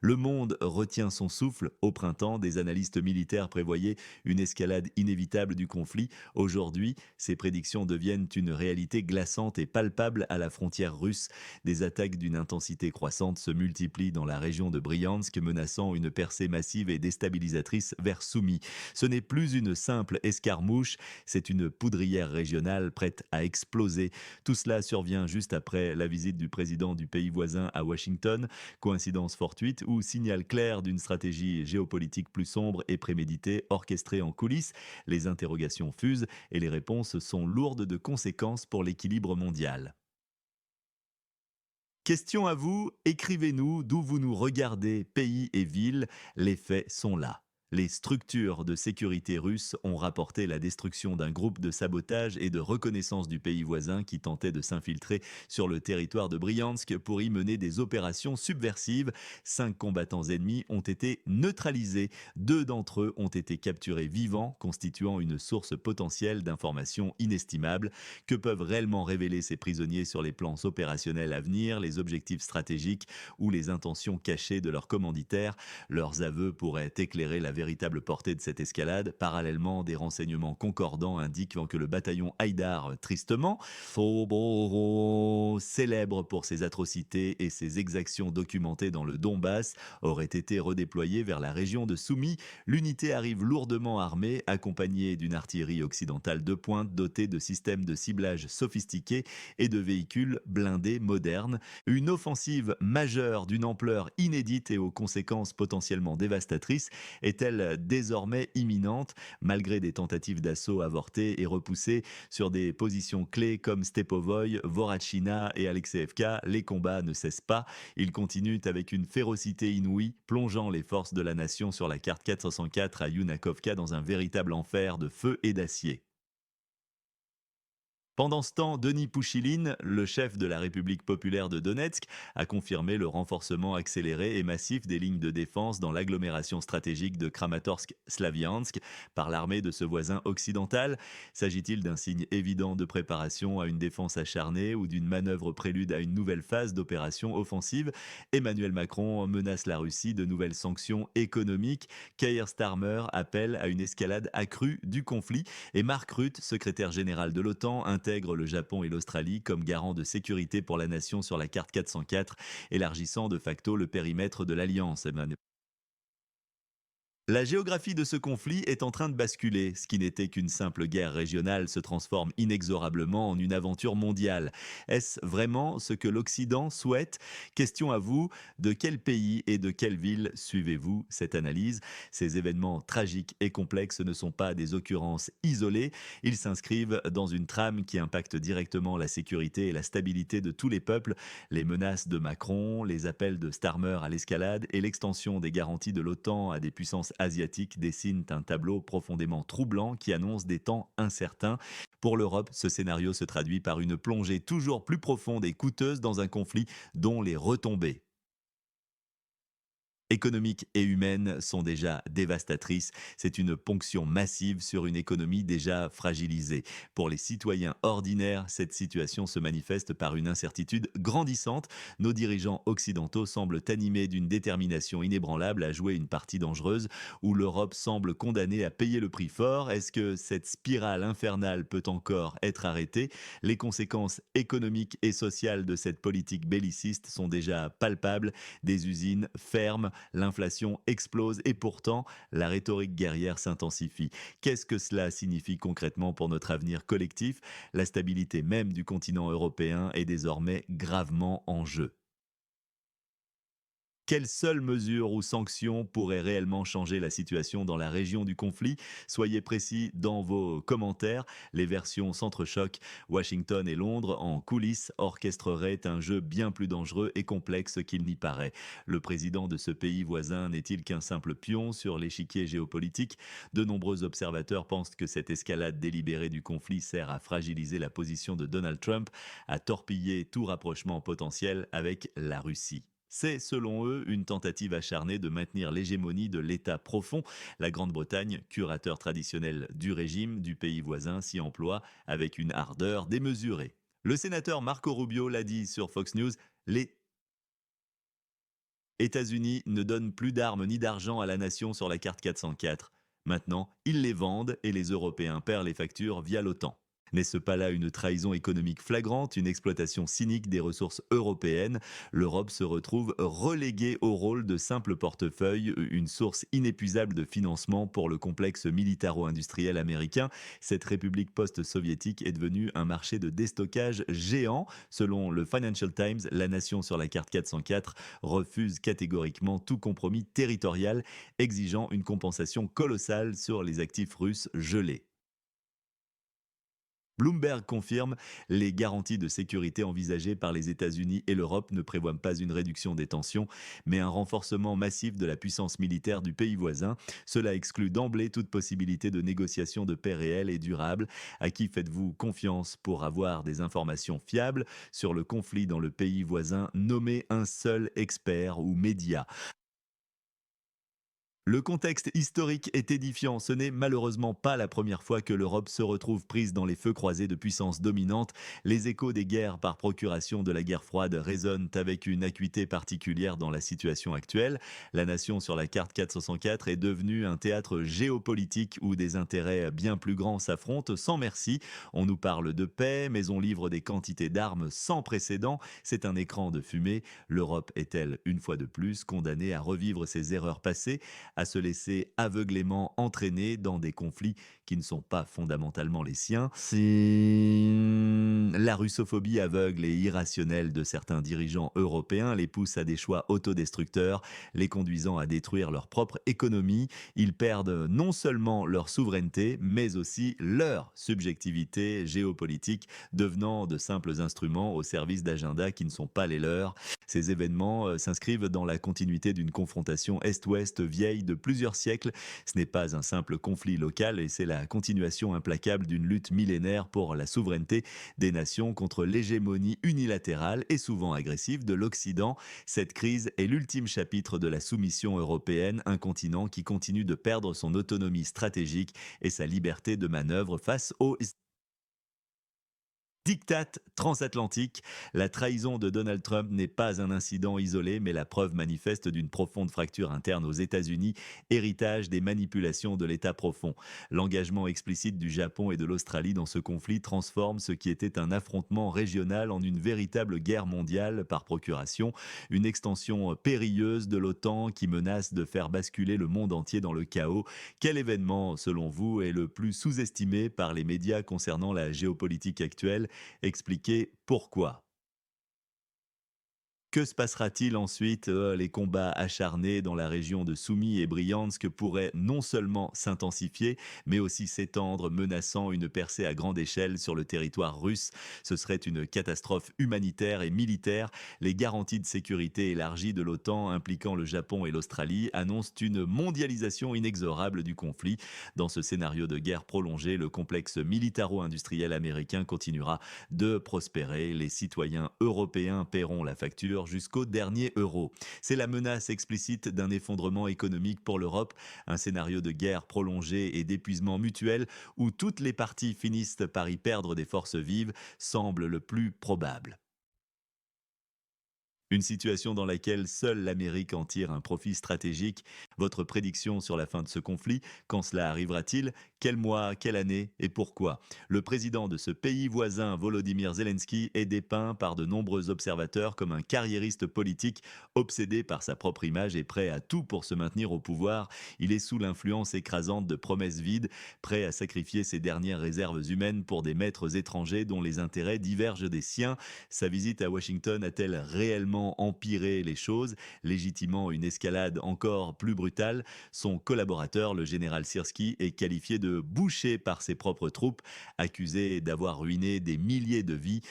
Le monde retient son souffle. Au printemps, des analystes militaires prévoyaient une escalade inévitable du conflit. Aujourd'hui, ces prédictions deviennent une réalité glaçante et palpable à la frontière russe. Des attaques d'une intensité croissante se multiplient dans la région de Bryansk, menaçant une percée massive et déstabilisatrice vers Soumy. Ce n'est plus une simple escarmouche, c'est une poudrière régionale prête à exploser. Tout cela survient juste après la visite du président du pays voisin à Washington. Coïncidence fortuite ou signal clair d'une stratégie géopolitique plus sombre et préméditée, orchestrée en coulisses? Les interrogations fusent et les réponses sont lourdes de conséquences pour l'équilibre mondial. Question à vous, écrivez-nous d'où vous nous regardez, pays et villes, les faits sont là. Les structures de sécurité russes ont rapporté la destruction d'un groupe de sabotage et de reconnaissance du pays voisin qui tentait de s'infiltrer sur le territoire de Bryansk pour y mener des opérations subversives. 5 combattants ennemis ont été neutralisés. 2 d'entre eux ont été capturés vivants, constituant une source potentielle d'informations inestimables. Que peuvent réellement révéler ces prisonniers sur les plans opérationnels à venir, les objectifs stratégiques ou les intentions cachées de leurs commanditaires? Leurs aveux pourraient éclairer la véritable portée de cette escalade. Parallèlement, des renseignements concordants indiquent que le bataillon Haïdar, tristement, célèbre pour ses atrocités et ses exactions documentées dans le Donbass, aurait été redéployé vers la région de Soumy. L'unité arrive lourdement armée, accompagnée d'une artillerie occidentale de pointe dotée de systèmes de ciblage sophistiqués et de véhicules blindés modernes. Une offensive majeure d'une ampleur inédite et aux conséquences potentiellement dévastatrices est-elle désormais imminente, malgré des tentatives d'assaut avortées et repoussées sur des positions clés comme Stepovoy, Vorachina et Alexeevka? Les combats ne cessent pas. Ils continuent avec une férocité inouïe, plongeant les forces de la nation sur la carte 404 à Yunakovka dans un véritable enfer de feu et d'acier. Pendant ce temps, Denis Pouchiline, le chef de la République populaire de Donetsk, a confirmé le renforcement accéléré et massif des lignes de défense dans l'agglomération stratégique de Kramatorsk-Slaviansk par l'armée de ce voisin occidental. S'agit-il d'un signe évident de préparation à une défense acharnée ou d'une manœuvre prélude à une nouvelle phase d'opération offensive? Emmanuel Macron menace la Russie de nouvelles sanctions économiques. Keir Starmer appelle à une escalade accrue du conflit. Et Mark Rutte, secrétaire général de l'OTAN, intègre le Japon et l'Australie comme garant de sécurité pour la nation sur la carte 404, élargissant de facto le périmètre de l'alliance. La géographie de ce conflit est en train de basculer. Ce qui n'était qu'une simple guerre régionale se transforme inexorablement en une aventure mondiale. Est-ce vraiment ce que l'Occident souhaite? Question à vous, de quel pays et de quelle ville suivez-vous cette analyse? Ces événements tragiques et complexes ne sont pas des occurrences isolées, ils s'inscrivent dans une trame qui impacte directement la sécurité et la stabilité de tous les peuples. Les menaces de Macron, les appels de Starmer à l'escalade et l'extension des garanties de l'OTAN à des puissances asiatiques dessinent un tableau profondément troublant qui annonce des temps incertains. Pour l'Europe, ce scénario se traduit par une plongée toujours plus profonde et coûteuse dans un conflit dont les retombées économiques et humaines sont déjà dévastatrices. C'est une ponction massive sur une économie déjà fragilisée. Pour les citoyens ordinaires, cette situation se manifeste par une incertitude grandissante. Nos dirigeants occidentaux semblent animés d'une détermination inébranlable à jouer une partie dangereuse où l'Europe semble condamnée à payer le prix fort. Est-ce que cette spirale infernale peut encore être arrêtée? Les conséquences économiques et sociales de cette politique belliciste sont déjà palpables. Des usines ferment, l'inflation explose et pourtant, la rhétorique guerrière s'intensifie. Qu'est-ce que cela signifie concrètement pour notre avenir collectif? La stabilité même du continent européen est désormais gravement en jeu. Quelles seules mesures ou sanctions pourraient réellement changer la situation dans la région du conflit? Soyez précis dans vos commentaires. Les versions s'entrechoquent. Washington et Londres, en coulisses, orchestreraient un jeu bien plus dangereux et complexe qu'il n'y paraît. Le président de ce pays voisin n'est-il qu'un simple pion sur l'échiquier géopolitique? De nombreux observateurs pensent que cette escalade délibérée du conflit sert à fragiliser la position de Donald Trump, à torpiller tout rapprochement potentiel avec la Russie. C'est, selon eux, une tentative acharnée de maintenir l'hégémonie de l'État profond. La Grande-Bretagne, curateur traditionnel du régime du pays voisin, s'y emploie avec une ardeur démesurée. Le sénateur Marco Rubio l'a dit sur Fox News, les États-Unis ne donnent plus d'armes ni d'argent à la nation sur la carte 404. Maintenant, ils les vendent et les Européens paient les factures via l'OTAN. N'est-ce pas là une trahison économique flagrante, une exploitation cynique des ressources européennes? L'Europe se retrouve reléguée au rôle de simple portefeuille, une source inépuisable de financement pour le complexe militaro-industriel américain. Cette république post-soviétique est devenue un marché de déstockage géant. Selon le Financial Times, la nation sur la carte 404 refuse catégoriquement tout compromis territorial, exigeant une compensation colossale sur les actifs russes gelés. Bloomberg confirme, les garanties de sécurité envisagées par les États-Unis et l'Europe ne prévoient pas une réduction des tensions, mais un renforcement massif de la puissance militaire du pays voisin. Cela exclut d'emblée toute possibilité de négociation de paix réelle et durable. À qui faites-vous confiance pour avoir des informations fiables sur le conflit dans le pays voisin? Nommez un seul expert ou média. Le contexte historique est édifiant. Ce n'est malheureusement pas la première fois que l'Europe se retrouve prise dans les feux croisés de puissances dominantes. Les échos des guerres par procuration de la guerre froide résonnent avec une acuité particulière dans la situation actuelle. La nation sur la carte 404 est devenue un théâtre géopolitique où des intérêts bien plus grands s'affrontent sans merci. On nous parle de paix, mais on livre des quantités d'armes sans précédent. C'est un écran de fumée. L'Europe est-elle, une fois de plus, condamnée à revivre ses erreurs passées, à se laisser aveuglément entraîner dans des conflits qui ne sont pas fondamentalement les siens? C'est la russophobie aveugle et irrationnelle de certains dirigeants européens les pousse à des choix autodestructeurs, les conduisant à détruire leur propre économie. Ils perdent non seulement leur souveraineté, mais aussi leur subjectivité géopolitique, devenant de simples instruments au service d'agendas qui ne sont pas les leurs. Ces événements s'inscrivent dans la continuité d'une confrontation Est-Ouest vieille de plusieurs siècles. Ce n'est pas un simple conflit local et c'est la continuation implacable d'une lutte millénaire pour la souveraineté des nations contre l'hégémonie unilatérale et souvent agressive de l'Occident. Cette crise est l'ultime chapitre de la soumission européenne, un continent qui continue de perdre son autonomie stratégique et sa liberté de manœuvre face aux diktat transatlantique. La trahison de Donald Trump n'est pas un incident isolé, mais la preuve manifeste d'une profonde fracture interne aux États-Unis, héritage des manipulations de l'État profond. L'engagement explicite du Japon et de l'Australie dans ce conflit transforme ce qui était un affrontement régional en une véritable guerre mondiale par procuration, une extension périlleuse de l'OTAN qui menace de faire basculer le monde entier dans le chaos. Quel événement, selon vous, est le plus sous-estimé par les médias concernant la géopolitique actuelle? Expliquer pourquoi. Que se passera-t-il ensuite? Les combats acharnés dans la région de Soumy et Briansk pourraient non seulement s'intensifier, mais aussi s'étendre, menaçant une percée à grande échelle sur le territoire russe. Ce serait une catastrophe humanitaire et militaire. Les garanties de sécurité élargies de l'OTAN impliquant le Japon et l'Australie annoncent une mondialisation inexorable du conflit. Dans ce scénario de guerre prolongée, le complexe militaro-industriel américain continuera de prospérer. Les citoyens européens paieront la facture jusqu'au dernier euro. C'est la menace explicite d'un effondrement économique pour l'Europe, un scénario de guerre prolongée et d'épuisement mutuel où toutes les parties finissent par y perdre des forces vives semble le plus probable. Une situation dans laquelle seule l'Amérique en tire un profit stratégique. Votre prédiction sur la fin de ce conflit, quand cela arrivera-t-il? Quel mois, quelle année et pourquoi? Le président de ce pays voisin, Volodymyr Zelensky, est dépeint par de nombreux observateurs comme un carriériste politique obsédé par sa propre image et prêt à tout pour se maintenir au pouvoir. Il est sous l'influence écrasante de promesses vides, prêt à sacrifier ses dernières réserves humaines pour des maîtres étrangers dont les intérêts divergent des siens. Sa visite à Washington a-t-elle réellement empiré les choses, légitimant une escalade encore plus brutale? Son collaborateur, le général Sirski, est qualifié de boucher par ses propres troupes, accusé d'avoir ruiné des milliers de vies,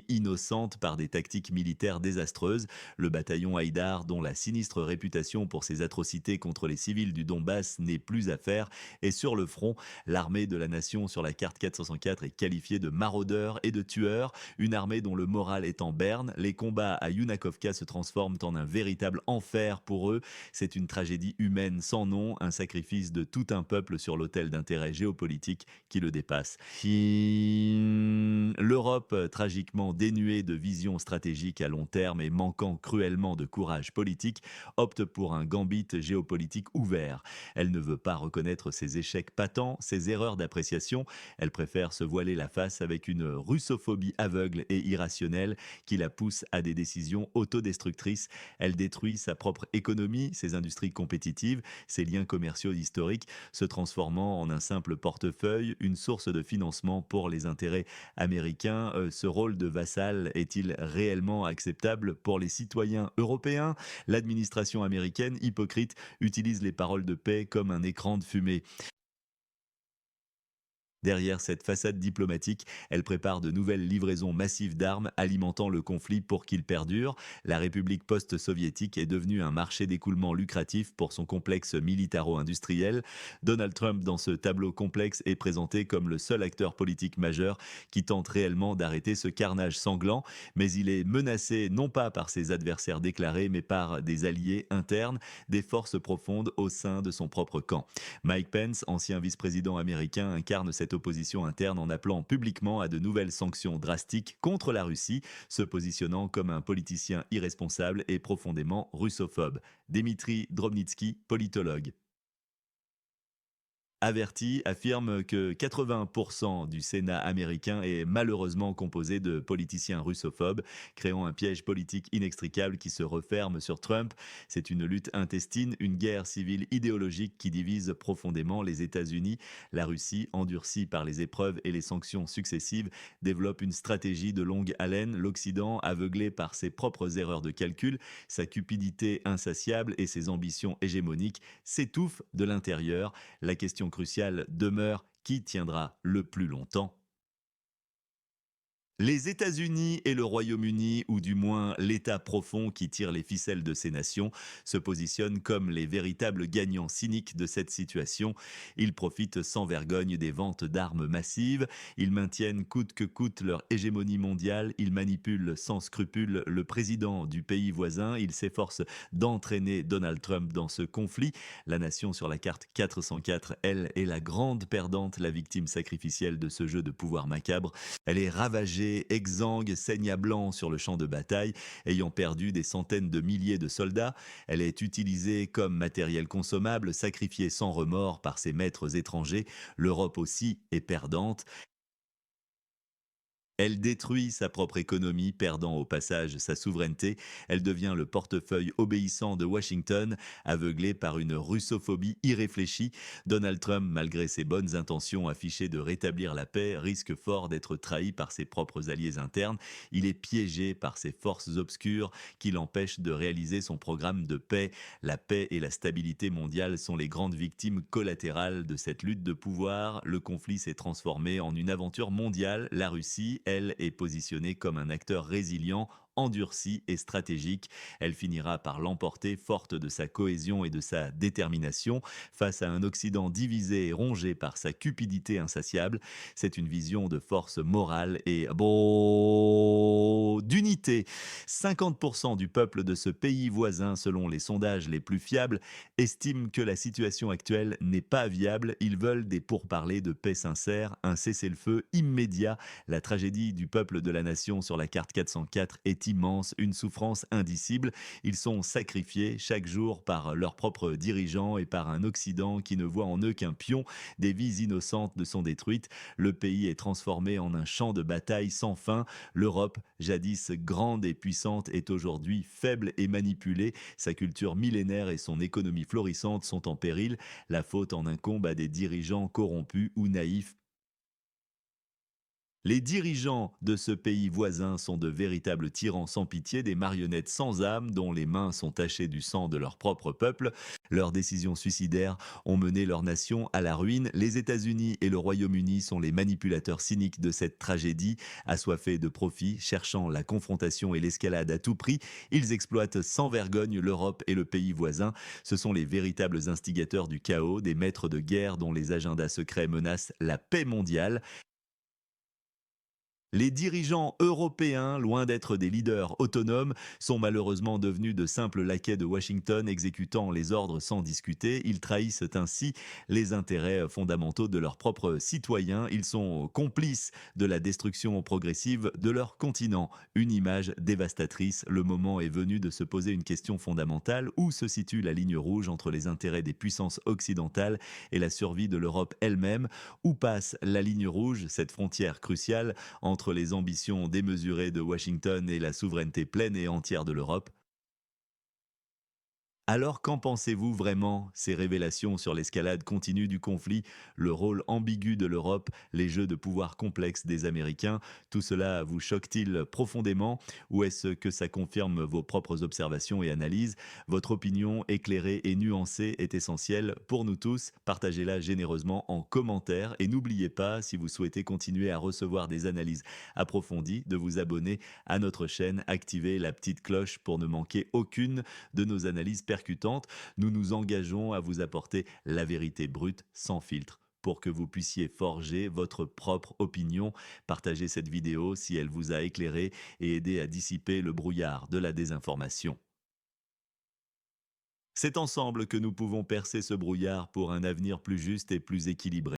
innocentes par des tactiques militaires désastreuses. Le bataillon Haïdar, dont la sinistre réputation pour ses atrocités contre les civils du Donbass n'est plus à faire, et sur le front, l'armée de la nation sur la carte 404 est qualifiée de maraudeur et de tueur, une armée dont le moral est en berne berne. Les combats à Yunakovka se transforment en un véritable enfer pour eux. C'est une tragédie humaine sans nom, un sacrifice de tout un peuple sur l'autel d'intérêts géopolitiques qui le dépassent. L'Europe, tragiquement dénuée de vision stratégique à long terme et manquant cruellement de courage politique, opte pour un gambit géopolitique ouvert. Elle ne veut pas reconnaître ses échecs patents, ses erreurs d'appréciation. Elle préfère se voiler la face avec une russophobie aveugle et irrationnelle qui la pousse à des décisions autodestructrices. Elle détruit sa propre économie, ses industries compétitives, ses liens commerciaux historiques, se transformant en un simple portefeuille, une source de financement pour les intérêts américains. Ce rôle de vassal est-il réellement acceptable pour les citoyens européens? L'administration américaine, hypocrite, utilise les paroles de paix comme un écran de fumée. Derrière cette façade diplomatique, elle prépare de nouvelles livraisons massives d'armes alimentant le conflit pour qu'il perdure. La République post-soviétique est devenue un marché d'écoulement lucratif pour son complexe militaro-industriel. Donald Trump, dans ce tableau complexe, est présenté comme le seul acteur politique majeur qui tente réellement d'arrêter ce carnage sanglant, mais il est menacé non pas par ses adversaires déclarés, mais par des alliés internes, des forces profondes au sein de son propre camp. Mike Pence, ancien vice-président américain, incarne cette opposition interne en appelant publiquement à de nouvelles sanctions drastiques contre la Russie, se positionnant comme un politicien irresponsable et profondément russophobe. Dmitri Drobnitsky, politologue, averti, affirme que 80% du Sénat américain est malheureusement composé de politiciens russophobes, créant un piège politique inextricable qui se referme sur Trump. C'est une lutte intestine, une guerre civile idéologique qui divise profondément les États-Unis. La Russie, endurcie par les épreuves et les sanctions successives, développe une stratégie de longue haleine. L'Occident, aveuglé par ses propres erreurs de calcul, sa cupidité insatiable et ses ambitions hégémoniques, s'étouffe de l'intérieur. La question cruciale demeure: qui tiendra le plus longtemps? Les États-Unis et le Royaume-Uni, ou du moins l'État profond qui tire les ficelles de ces nations, se positionnent comme les véritables gagnants cyniques de cette situation. Ils profitent sans vergogne des ventes d'armes massives, ils maintiennent coûte que coûte leur hégémonie mondiale, ils manipulent sans scrupule le président du pays voisin, ils s'efforcent d'entraîner Donald Trump dans ce conflit. La nation sur la carte 404, elle, est la grande perdante, la victime sacrificielle de ce jeu de pouvoir macabre. Elle est ravagée, exsangue, saigne à blanc sur le champ de bataille, ayant perdu des centaines de milliers de soldats. Elle est utilisée comme matériel consommable, sacrifiée sans remords par ses maîtres étrangers. L'Europe aussi est perdante. Elle détruit sa propre économie, perdant au passage sa souveraineté. Elle devient le portefeuille obéissant de Washington, aveuglé par une russophobie irréfléchie. Donald Trump, malgré ses bonnes intentions affichées de rétablir la paix, risque fort d'être trahi par ses propres alliés internes. Il est piégé par ces forces obscures qui l'empêchent de réaliser son programme de paix. La paix et la stabilité mondiale sont les grandes victimes collatérales de cette lutte de pouvoir. Le conflit s'est transformé en une aventure mondiale. La Russie, elle, est positionnée comme un acteur résilient, endurci et stratégique. Elle finira par l'emporter, forte de sa cohésion et de sa détermination, face à un Occident divisé et rongé par sa cupidité insatiable. C'est une vision de force morale et d'unité. 50% du peuple de ce pays voisin, selon les sondages les plus fiables, estiment que la situation actuelle n'est pas viable. Ils veulent des pourparlers de paix sincère, un cessez-le-feu immédiat. La tragédie du peuple de la nation sur la carte 404 est immense, une souffrance indicible. Ils sont sacrifiés chaque jour par leurs propres dirigeants et par un Occident qui ne voit en eux qu'un pion. Des vies innocentes ne sont détruites. Le pays est transformé en un champ de bataille sans fin. L'Europe, jadis grande et puissante, est aujourd'hui faible et manipulée. Sa culture millénaire et son économie florissante sont en péril. La faute en incombe à des dirigeants corrompus ou naïfs. Les dirigeants de ce pays voisin sont de véritables tyrans sans pitié, des marionnettes sans âme dont les mains sont tachées du sang de leur propre peuple. Leurs décisions suicidaires ont mené leur nation à la ruine. Les États-Unis et le Royaume-Uni sont les manipulateurs cyniques de cette tragédie. Assoiffés de profit, cherchant la confrontation et l'escalade à tout prix, ils exploitent sans vergogne l'Europe et le pays voisin. Ce sont les véritables instigateurs du chaos, des maîtres de guerre dont les agendas secrets menacent la paix mondiale. Les dirigeants européens, loin d'être des leaders autonomes, sont malheureusement devenus de simples laquais de Washington exécutant les ordres sans discuter. Ils trahissent ainsi les intérêts fondamentaux de leurs propres citoyens. Ils sont complices de la destruction progressive de leur continent. Une image dévastatrice. Le moment est venu de se poser une question fondamentale. Où se situe la ligne rouge entre les intérêts des puissances occidentales et la survie de l'Europe elle-même? Où passe la ligne rouge, cette frontière cruciale entre les ambitions démesurées de Washington et la souveraineté pleine et entière de l'Europe? Alors qu'en pensez-vous vraiment? Ces révélations sur l'escalade continue du conflit, le rôle ambigu de l'Europe, les jeux de pouvoir complexes des Américains, tout cela vous choque-t-il profondément ou est-ce que ça confirme vos propres observations et analyses? Votre opinion éclairée et nuancée est essentielle pour nous tous. Partagez-la généreusement en commentaire et n'oubliez pas, si vous souhaitez continuer à recevoir des analyses approfondies, de vous abonner à notre chaîne, activer la petite cloche pour ne manquer aucune de nos analyses percutantes. Nous nous engageons à vous apporter la vérité brute, sans filtre, pour que vous puissiez forger votre propre opinion. Partagez cette vidéo si elle vous a éclairé et aidé à dissiper le brouillard de la désinformation. C'est ensemble que nous pouvons percer ce brouillard pour un avenir plus juste et plus équilibré.